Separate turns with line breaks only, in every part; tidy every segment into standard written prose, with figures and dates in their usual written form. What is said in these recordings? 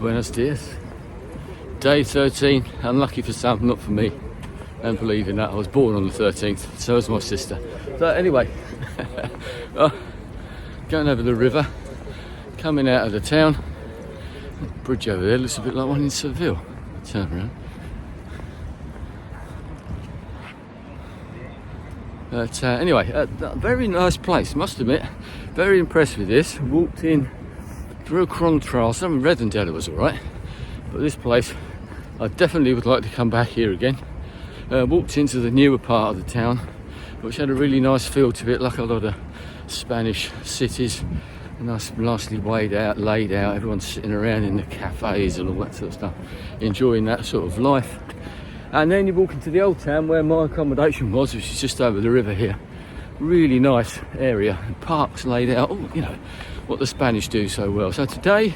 Buenos dias. Day 13, unlucky for some, not for me. And believe in that, I was born on the 13th, so was my sister. So anyway, going over the river, coming out of the town. Bridge over there looks a bit like one in Seville. Turn around. But anyway, a very nice place, must admit. Very impressed with this. Walked in through a contrail. Some Redendale was alright, but this place I definitely would like to come back here again. Walked into the newer part of the town, which had a really nice feel to it, like a lot of Spanish cities. Nicely laid out. Everyone's sitting around in the cafes and all that sort of stuff, enjoying that sort of life. And then you walk into the old town where my accommodation was, which is just over the river here. Really nice area, parks laid out. Oh, you know what the Spanish do so well. So today,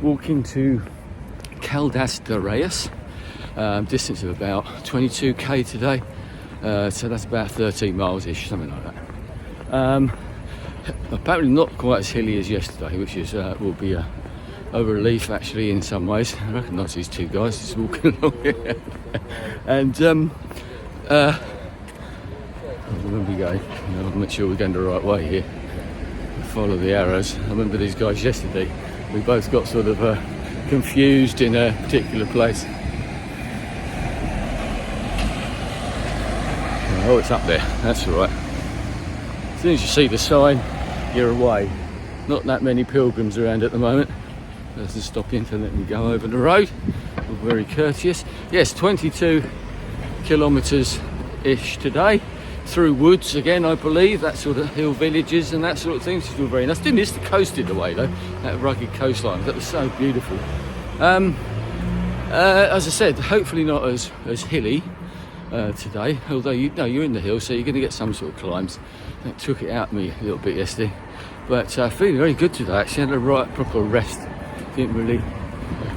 walking to Caldas de Reis, distance of about 22k today. So that's about 13 miles-ish, something like that. Apparently not quite as hilly as yesterday, which is will be a relief actually in some ways. I recognise these two guys just walking along here. And where are we going? I'll make sure we're going the right way here. Follow the arrows. I remember these guys yesterday. We both got sort of confused in a particular place. Oh, it's up there. That's all right. As soon as you see the sign, you're away. Not that many pilgrims around at the moment. Let's just stop in to let me go over the road. We're very courteous. Yes, 22 kilometres-ish today. Through woods again, I believe, that sort of hill villages and that sort of thing. It's still very nice. Didn't miss the coast in the way though, that rugged coastline. That was so beautiful. As I said, hopefully not as hilly today, although you're in the hills, so you're going to get some sort of climbs. That took it out of me a little bit yesterday, but feeling very good today. Actually had a right proper rest. Didn't really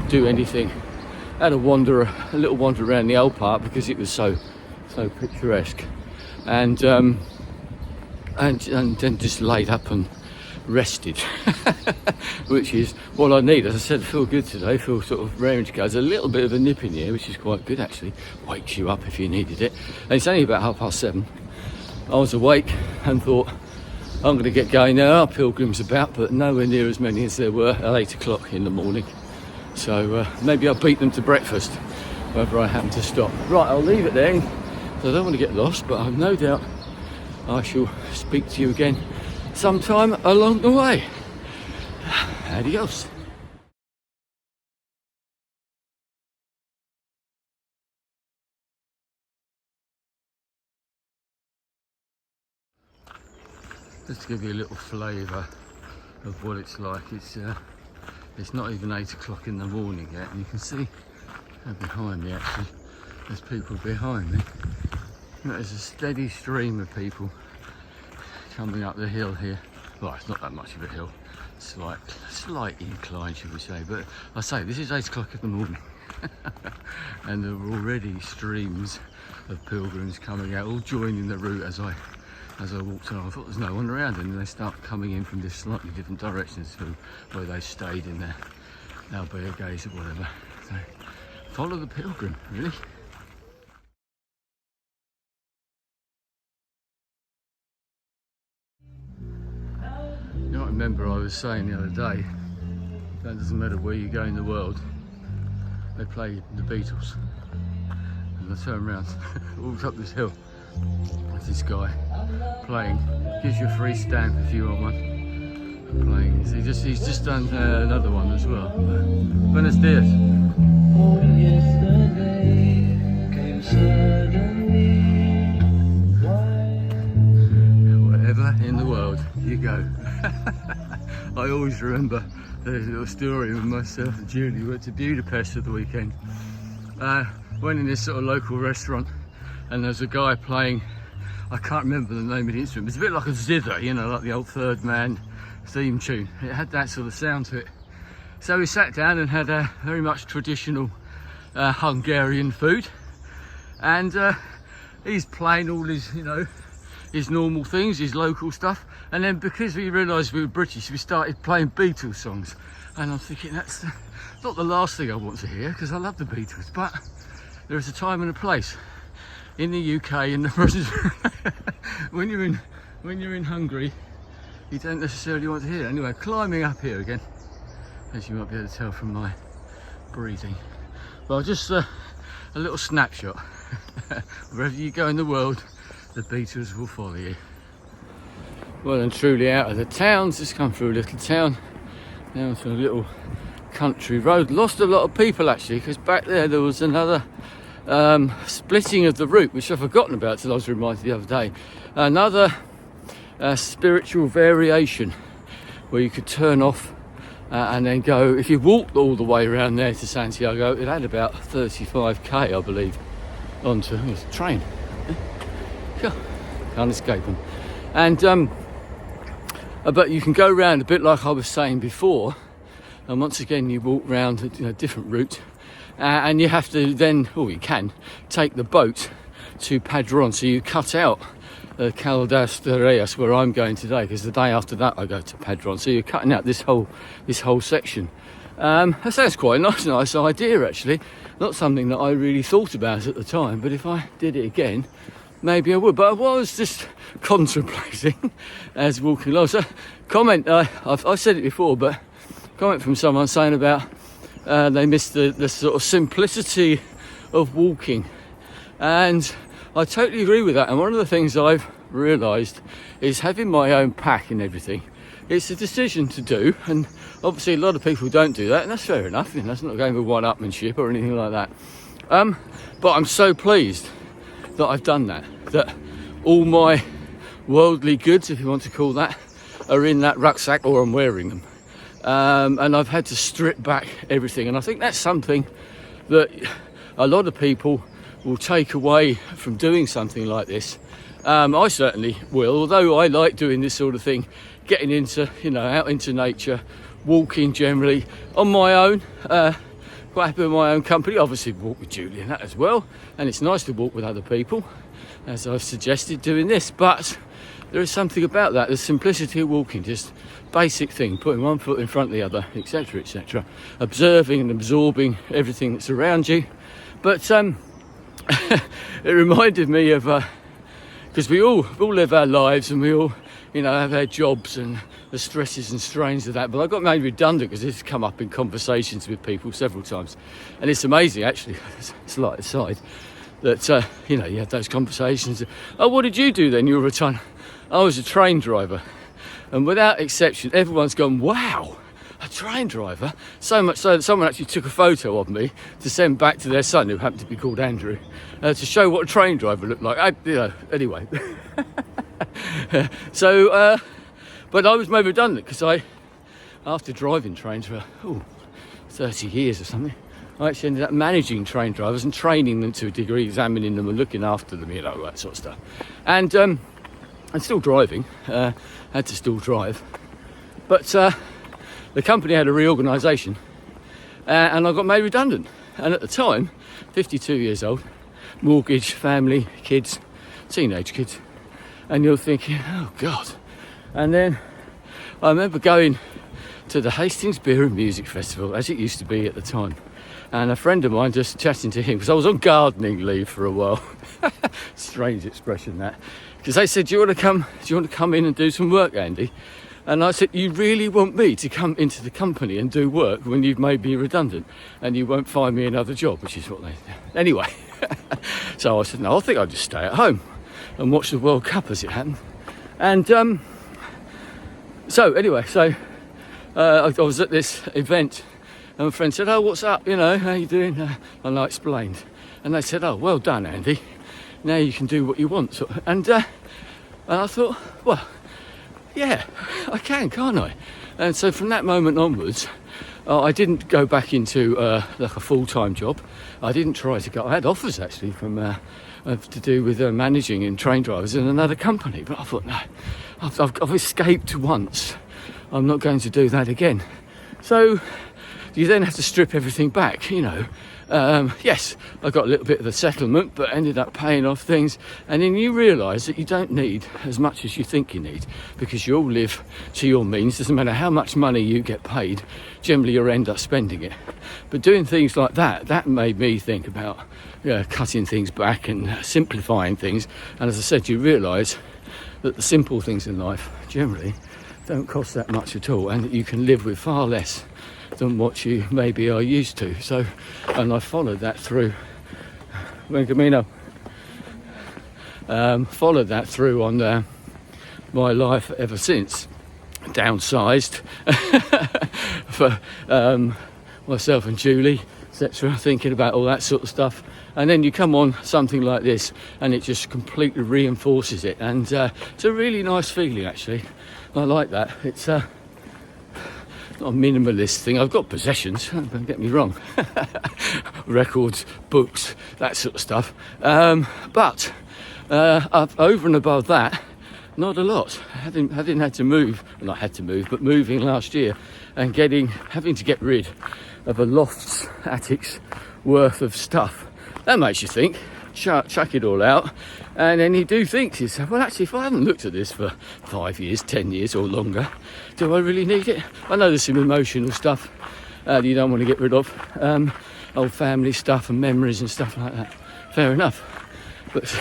do anything. Had a little wander around the old part because it was so picturesque, and then just laid up and rested, which is what I need. As I said, I feel good today. Feel sort of raring to go. There's a little bit of a nip in here, which is quite good actually. Wakes you up if you needed it. And it's only about 7:30. I was awake and thought, I'm going to get going now. There are pilgrims about, but nowhere near as many as there were at 8 o'clock in the morning. So maybe I'll beat them to breakfast wherever I happen to stop. Right, I'll leave it there. So I don't want to get lost, but I've no doubt I shall speak to you again sometime along the way. Adios. Just to give you a little flavour of what it's like. It's not even 8 o'clock in the morning yet, and you can see behind me actually, there's people behind me. There's a steady stream of people coming up the hill here. Well, it's not that much of a hill, slight incline should we say, but I say this is 8 o'clock in the morning and there are already streams of pilgrims coming out, all joining the route as I walked along. I thought there's no one around, and then they start coming in from this slightly different directions to where they stayed in their albergues or whatever. So follow the pilgrim, really. You know, I remember I was saying the other day, that doesn't matter where you go in the world, they play the Beatles. And I turned around, walked up this hill, there's this guy playing, gives you a free stamp if you want one, playing. He's just done another one as well. Buenos dias. Wherever in the world you go. I always remember there's a little story with myself and Julie. We went to Budapest for the weekend. Went in this sort of local restaurant, and there's a guy playing, I can't remember the name of the instrument, it's a bit like a zither, you know, like the old Third Man theme tune. It had that sort of sound to it. So we sat down and had a very much traditional Hungarian food, and he's playing all his, you know, his normal things, his local stuff. And then because we realised we were British, we started playing Beatles songs. And I'm thinking, that's not the last thing I want to hear, because I love the Beatles, but there is a time and a place in the UK, in the when you're in Hungary, you don't necessarily want to hear it. Anyway, climbing up here again, as you might be able to tell from my breathing. Well, just a little snapshot. Wherever you go in the world, the Beatles will follow you. Well and truly out of the town, just come through a little town, down to a little country road. Lost a lot of people actually, because back there was another splitting of the route, which I've forgotten about till I was reminded the other day. Another spiritual variation where you could turn off and then go. If you walked all the way around there to Santiago, it had about 35k, I believe, onto a train. Can't escape them. And but you can go around a bit like I was saying before, and once again you walk round a different route, and you have to then, or you can take the boat to Padron. So you cut out Caldas de Reis, where I'm going today, because the day after that I go to Padron. So you're cutting out this whole section. That sounds quite a nice idea actually. Not something that I really thought about at the time, but if I did it again, maybe I would. But I was just contemplating as walking along. So comment, I've said it before, but comment from someone saying about they missed the sort of simplicity of walking, and I totally agree with that. And one of the things I've realised is having my own pack and everything. It's a decision to do, and obviously a lot of people don't do that, and that's fair enough. You know, that's not going with one-upmanship or anything like that. But I'm so pleased that I've done that. That all my worldly goods, if you want to call that, are in that rucksack, or I'm wearing them. And I've had to strip back everything, and I think that's something that a lot of people will take away from doing something like this. I certainly will, although I like doing this sort of thing, getting into, out into nature, walking generally on my own, quite happy with my own company. Obviously walk with Julie and that as well, and it's nice to walk with other people, as I've suggested doing this. But there is something about that, the simplicity of walking, just basic thing, putting one foot in front of the other, etc, etc, observing and absorbing everything that's around you. But it reminded me of because we all live our lives, and we all have our jobs and the stresses and strains of that. But I got made redundant because this has come up in conversations with people several times, and it's amazing actually. It's like a side that you had those conversations. Oh, what did you do then? You were retired. I was a train driver, and without exception, everyone's gone, wow, a train driver. So much so that someone actually took a photo of me to send back to their son, who happened to be called Andrew, to show what a train driver looked like. Anyway. So, but I was made redundant because after driving trains for 30 years or something, I actually ended up managing train drivers and training them to a degree, examining them and looking after them, that sort of stuff. And still driving, had to still drive. But the company had a reorganisation, and I got made redundant. And at the time, 52 years old, mortgage, family, kids, teenage kids, and you're thinking, oh God. And then I remember going to the Hastings Beer and Music Festival, as it used to be at the time, and a friend of mine, just chatting to him, because I was on gardening leave for a while. Strange expression that, because they said, do you want to come in and do some work, Andy? And I said, you really want me to come into the company and do work when you've made me redundant and you won't find me another job? Which is what they did. Anyway, so I said, no, I think I'll just stay at home and watch the World Cup as it happened. And so I was at this event, and my friend said, oh, what's up, how you doing? And I explained, and they said, oh, well done, Andy, now you can do what you want. And I thought, well, yeah, I can, can't I? And so from that moment onwards, I didn't go back into like a full-time job. I didn't try to go. I had offers actually from to do with managing in train drivers in another company, but I thought, no, I've escaped once. I'm not going to do that again. So you then have to strip everything back, you know. Yes, I got a little bit of a settlement, but ended up paying off things. And then you realise that you don't need as much as you think you need, because you all live to your means. Doesn't matter how much money you get paid, generally you'll end up spending it. But doing things like that made me think about cutting things back and simplifying things. And as I said, you realise that the simple things in life generally don't cost that much at all, and that you can live with far less than what you maybe are used to. So, and I followed that through when Camino followed that through on my life ever since. Downsized for myself and Julie, etc., thinking about all that sort of stuff. And then you come on something like this and it just completely reinforces it, and it's a really nice feeling, actually. I like that. It's not a minimalist thing. I've got possessions, don't get me wrong. Records, books, that sort of stuff. But over and above that, not a lot. Having had to move, not had to move, but moving last year and having to get rid of a loft's attic's worth of stuff. That makes you think. Chuck it all out, and then you do think to yourself, well, actually, if I haven't looked at this for 5 years, 10 years or longer, do I really need it? I know there's some emotional stuff that you don't want to get rid of, old family stuff and memories and stuff like that. Fair enough. But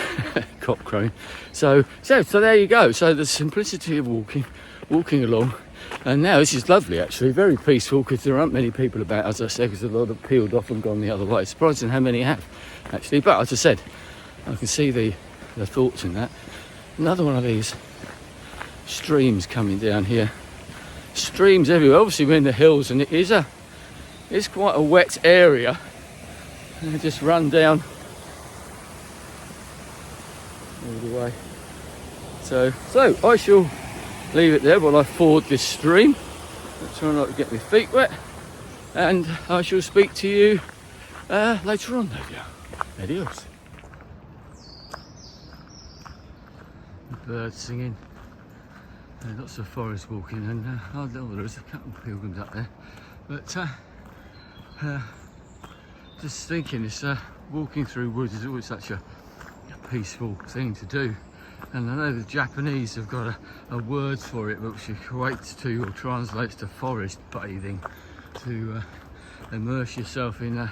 cock crowing. So there you go. So the simplicity of walking along. And now this is lovely, actually, very peaceful, because there aren't many people about, as I said, because a lot have peeled off and gone the other way. It's surprising how many have, actually. But as I said, I can see the thoughts in that. Another one of these streams coming down here. Streams everywhere. Obviously we're in the hills, and it's quite a wet area. And they just run down all the way. So I shall leave it there while I ford this stream. I'll try not to get my feet wet, and I shall speak to you later on, no doubt. Adios. The birds singing, lots of forest walking, and there's a couple of pilgrims up there. But just thinking, this walking through woods is always such a peaceful thing to do. And I know the Japanese have got a word for it, which equates to or translates to forest bathing, to immerse yourself in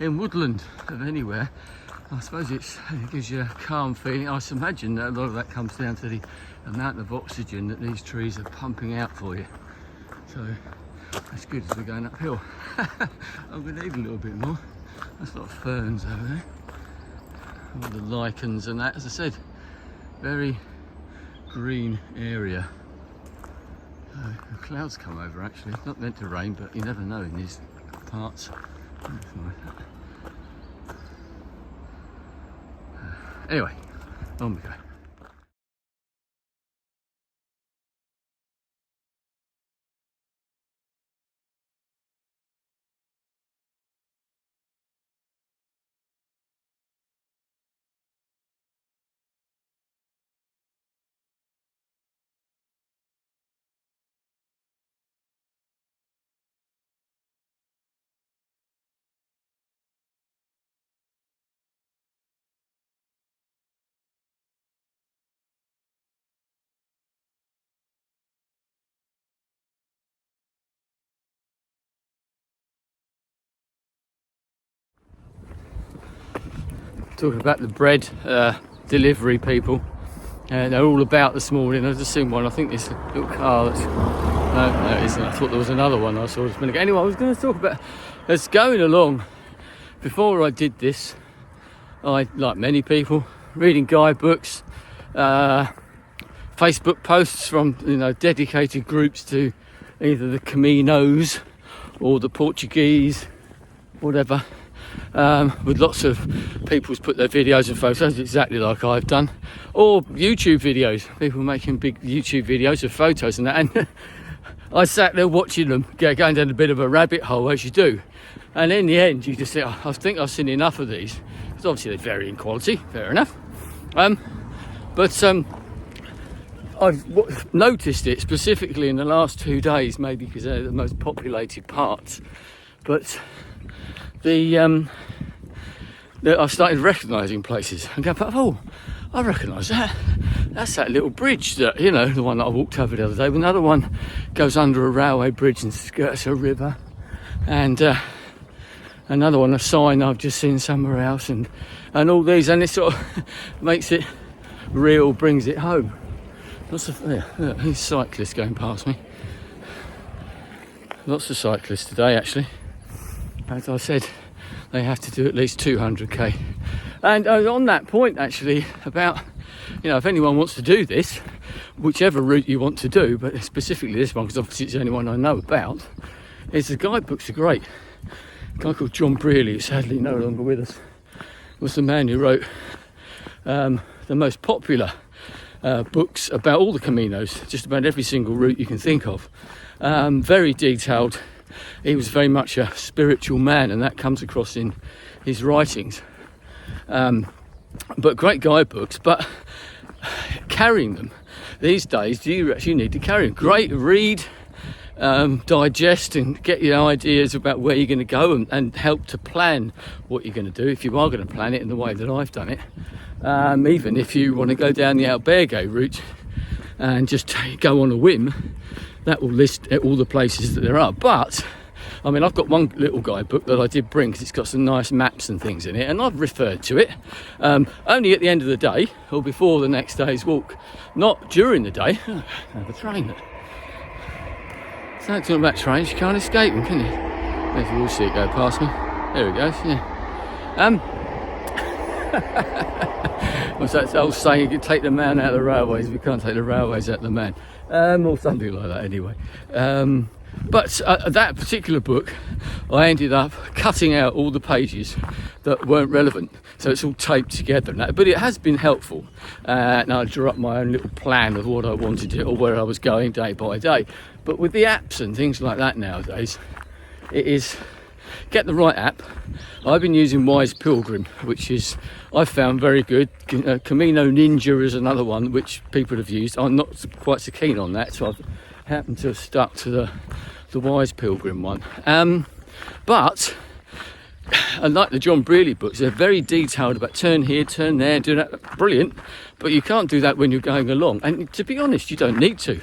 woodland of anywhere. I suppose it gives you a calm feeling. I imagine that a lot of that comes down to the amount of oxygen that these trees are pumping out for you. So that's good as we're going uphill. I'm going to need a little bit more. That's a lot of ferns over there. All the lichens and that, as I said. Very green area. The clouds come over, actually. It's not meant to rain, but you never know in these parts. Anyway, on we go. Talking about the bread delivery people, they're all about this morning. I've just seen one. I think this little car that's no, it isn't. I thought there was another one I saw just a minute ago. Anyway, I was going to talk about it's going along. Before I did this, I, like many people, reading guidebooks, Facebook posts from dedicated groups to either the Caminos or the Portuguese, whatever. With lots of people's put their videos and photos exactly like I've done, or YouTube videos, people making big YouTube videos of photos and that, and I sat there watching them going down a bit of a rabbit hole, as you do, and in the end you just think, I think I've seen enough of these, because obviously they vary in quality, fair enough, but I've noticed it specifically in the last 2 days, maybe because they're the most populated parts, but I started recognising places and go, oh, I recognise that. That's that little bridge that, you know, the one that I walked over the other day. Another one goes under a railway bridge and skirts a river. And another one, a sign I've just seen somewhere else. And all these, and it sort of makes it real, brings it home. Lots of, look, these cyclists going past me. Lots of cyclists today, actually. As I said, they have to do at least 200k. And on that point, actually, about, you know, if anyone wants to do this, whichever route you want to do, but specifically this one, because obviously it's the only one I know about, is the guidebooks are great. A guy called John Brearley, who's sadly no longer with us, was the man who wrote the most popular books about all the Caminos, just about every single route you can think of. Very detailed. He was very much a spiritual man, and that comes across in his writings. But great guidebooks, but carrying them these days, do you actually need to carry them? Great, read, digest and get your ideas about where you're going to go, and help to plan what you're going to do if you are going to plan it in the way that I've done it. Even if you want to go down the Albergue route and just go on a whim, that will list all the places that there are. But I mean, I've got one little guidebook that I did bring because it's got some nice maps and things in it, and I've referred to it only at the end of the day or before the next day's walk, not during the day. Oh, I have a train. So talking about trains, you can't escape them, can you? If you will see it go past me. There it goes, yeah. What's that old saying, you can take the man out of the railways, we can't take the railways out of the man. Or something like that anyway. But that particular book, I ended up cutting out all the pages that weren't relevant, so it's all taped together now. But it has been helpful, and I drew up my own little plan of what I wanted to, or where I was going day by day. But with the apps and things like that nowadays, it is get the right app. I've been using Wise Pilgrim, which is, I've found very good. Camino Ninja is another one which people have used. I'm not quite so keen on that, so I've happened to have stuck to the Wise Pilgrim one. But unlike the John Brearley books, they're very detailed about turn here, turn there, do that. Brilliant, but you can't do that when you're going along. And to be honest, you don't need to.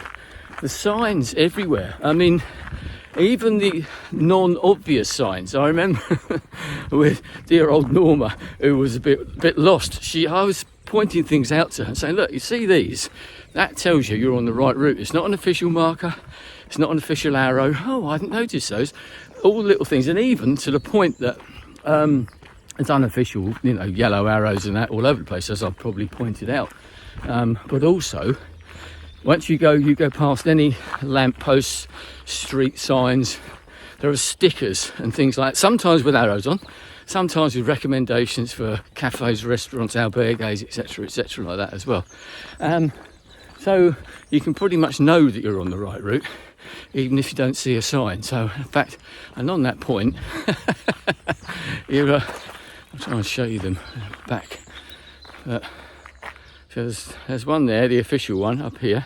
The signs everywhere. I mean, even the non-obvious signs. I remember with dear old Norma, who was a bit lost. I was pointing things out to her and saying, look, you see these? That tells you you're on the right route. It's not an official marker. It's not an official arrow. Oh, I hadn't noticed those. All the little things, and even to the point that it's unofficial, you know, yellow arrows and that all over the place, as I've probably pointed out. But also, once you go past any lampposts, street signs, there are stickers and things like that, sometimes with arrows on, sometimes with recommendations for cafes, restaurants, albergues, etc., like that as well. So you can pretty much know that you're on the right route, even if you don't see a sign. So, in fact, and on that point, I'll try and show you them back. So there's one there, the official one up here,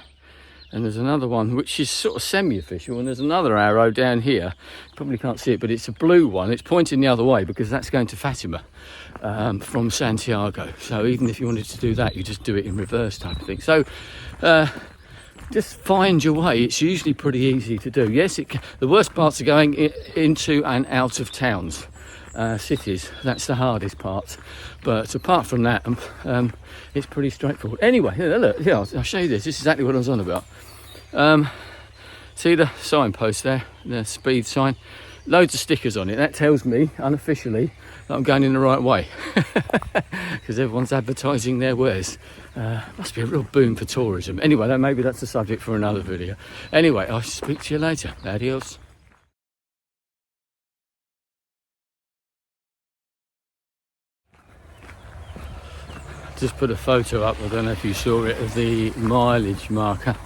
and there's another one which is sort of semi-official, and there's another arrow down here. You probably can't see it, but it's a blue one. It's pointing the other way because that's going to Fatima from Santiago. So even if you wanted to do that, you just do it in reverse type of thing. So just find your way. It's usually pretty easy to do. Yes, the worst parts are going into and out of towns. Cities, that's the hardest part, but apart from that, it's pretty straightforward. Anyway, look, yeah, I'll show you this is exactly what I was on about. See the signpost there, the speed sign, loads of stickers on it. That tells me unofficially that I'm going in the right way, because everyone's advertising their wares. Must be a real boom for tourism. Anyway, maybe that's a subject for another video. Anyway, I'll speak to you later. Adios. Just put a photo up, I don't know if you saw it, of the mileage marker.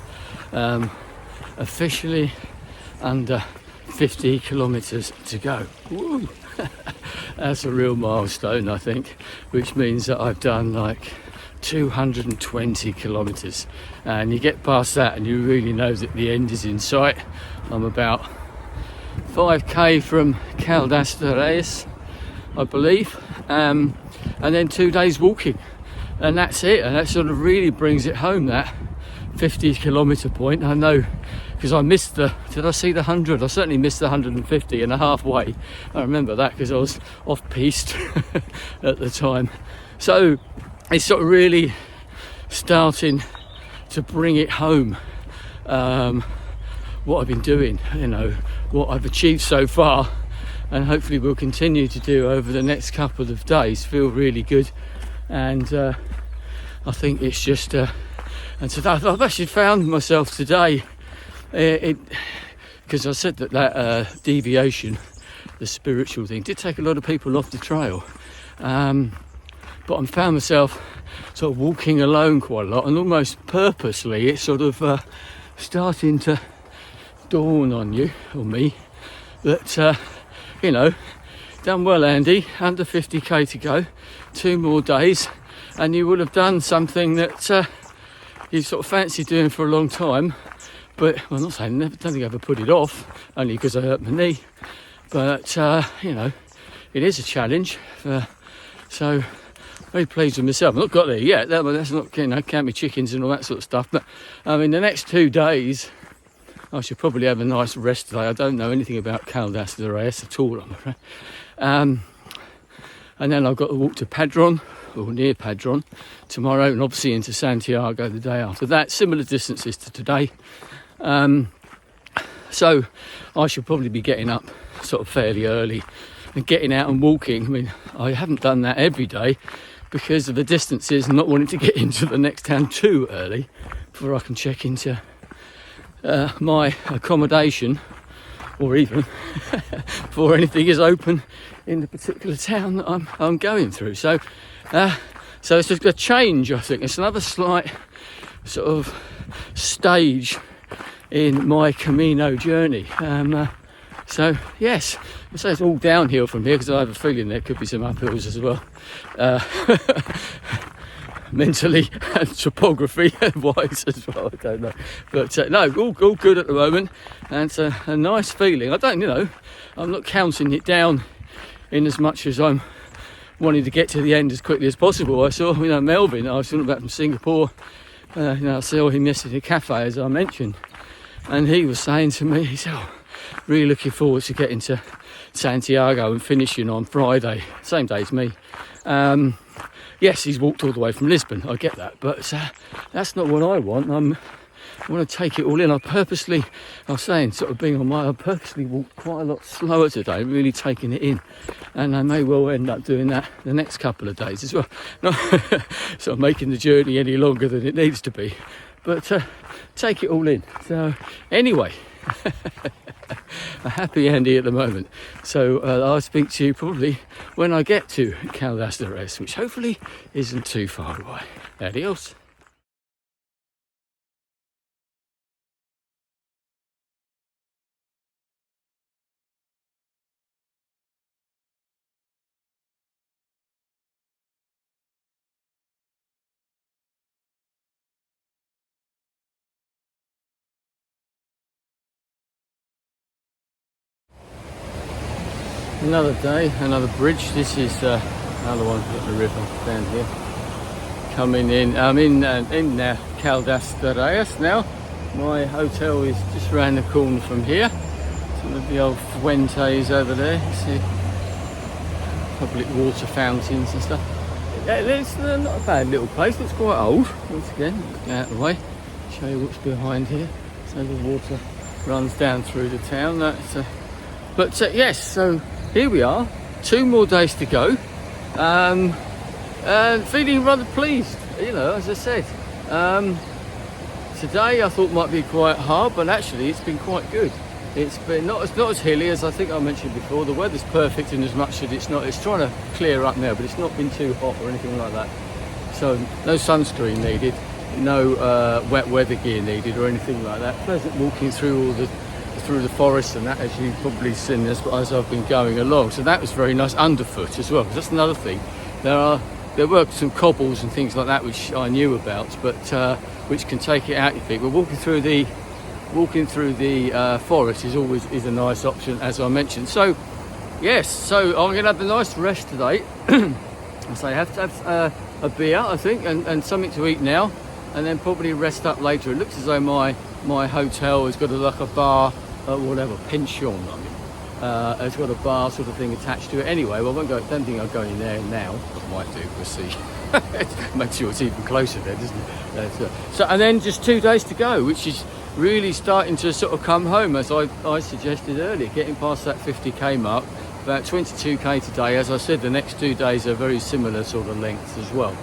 Officially under 50 kilometres to go. Woo! That's a real milestone, I think, which means that I've done like 220 kilometres, and you get past that and you really know that the end is in sight. I'm about 5k from Caldas to Reis, I believe, and then 2 days walking, and that's it. And that sort of really brings it home, that 50-kilometre point. I know, because I missed did I see the 100? I certainly missed the 150 and a halfway. I remember that because I was off-piste at the time. So it's sort of really starting to bring it home, what I've been doing, what I've achieved so far, and hopefully will continue to do over the next couple of days. Feel really good, and I think it's just and so I've actually found myself today, because I said that deviation, the spiritual thing, did take a lot of people off the trail, but I found myself sort of walking alone quite a lot, and almost purposely it's sort of starting to dawn on you, or me, that done well, Andy. Under 50k to go, 2 more days, and you will have done something that you sort of fancy doing for a long time. But well, I'm not saying never, don't think I ever put it off, only because I hurt my knee. But it is a challenge. So very pleased with myself. I've not got there yet. That's not, count me chickens and all that sort of stuff. But the next 2 days, I should probably have a nice rest today. I don't know anything about Caldas de Reis at all, I'm afraid. And then I've got to walk to Padron, or near Padron, tomorrow, and obviously into Santiago the day after that. Similar distances to today. So I should probably be getting up sort of fairly early and getting out and walking. I mean, I haven't done that every day because of the distances and not wanting to get into the next town too early before I can check into my accommodation, or even before anything is open in the particular town that I'm going through. So it's just a change, I think. It's another slight sort of stage in my Camino journey. So yes, so it's all downhill from here, because I have a feeling there could be some uphills as well, mentally and topography wise as well. I don't know, but no, all good at the moment, and it's a nice feeling. I'm not counting it down in as much as I'm wanting to get to the end as quickly as possible. I saw Melvin, I was talking about from Singapore, I saw him yesterday at a cafe, as I mentioned, and he was saying to me, he said, really looking forward to getting to Santiago and finishing on Friday, same day as me. Yes, he's walked all the way from Lisbon, I get that, but that's not what I want. I want to take it all in. I was saying, sort of being on I purposely walked quite a lot slower today, really taking it in, and I may well end up doing that the next couple of days as well. Not sort of making the journey any longer than it needs to be, but take it all in. So anyway, a happy Andy at the moment. So I'll speak to you probably when I get to Caldas de Reis, which hopefully isn't too far away. Adios. Another day, another bridge. This is another one at the river down here. Coming in, I'm in Caldas de Reis now. My hotel is just round the corner from here. Some of the old fuentes over there. You see public water fountains and stuff. It's not a bad little place. It's quite old. Once again, look out of the way. Show you what's behind here. So the water runs down through the town. Yes, so here we are, 2 more days to go, and feeling rather pleased, as I said. Today I thought might be quite hard, but actually it's been quite good. It's been not as hilly as I think I mentioned before. The weather's perfect in as much as it's trying to clear up now, but it's not been too hot or anything like that. So no sunscreen needed, no wet weather gear needed or anything like that. Pleasant walking through through the forest and that, as you've probably seen as I've been going along. So that was very nice underfoot as well, because that's another thing. There were some cobbles and things like that which I knew about, but which can take it out your feet. We're walking through the walking through the forest is always a nice option, as I mentioned. So yes, so I'm going to have a nice rest today. I say I have to have a beer, I think, and something to eat now, and then probably rest up later. It looks as though my hotel has got like a bar, whatever, pension, I mean. It's got a bar sort of thing attached to it. Anyway, well, I won't go. Don't think I'll go in there now. I might do. We'll see. Make sure it's even closer there, doesn't it? So, and then just 2 days to go, which is really starting to sort of come home, as I suggested earlier, getting past that 50k mark. About 22k today. As I said, the next 2 days are very similar sort of lengths as well.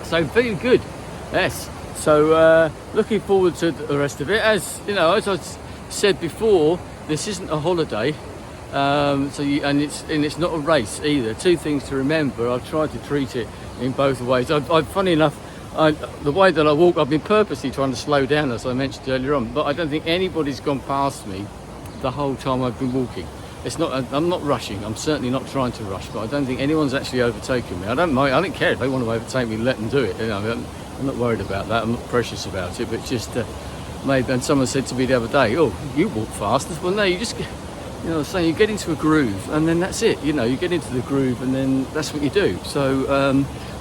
So very good. Yes. So looking forward to the rest of it. As you know, as I said before, this isn't a holiday. And it's not a race either. Two things to remember. I've tried to treat it in both ways. Funny enough, the way that I walk, I've been purposely trying to slow down, as I mentioned earlier on. But I don't think anybody's gone past me the whole time I've been walking. It's not. I'm not rushing. I'm certainly not trying to rush. But I don't think anyone's actually overtaken me. I don't mind. I don't care if they want to overtake me. Let them do it. You know, I'm not worried about that. I'm not precious about it. But just maybe. And someone said to me the other day, "Oh, you walk fast." Well, no, you just. You know, saying you get into a groove and then that's it. You know, you get into the groove and then that's what you do. So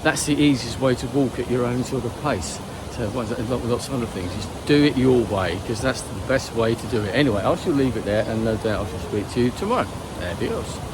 that's the easiest way to walk at your own sort of pace. So lots of other things. Just do it your way, because that's the best way to do it. Anyway, I shall leave it there, and no doubt I shall speak to you tomorrow. Adios.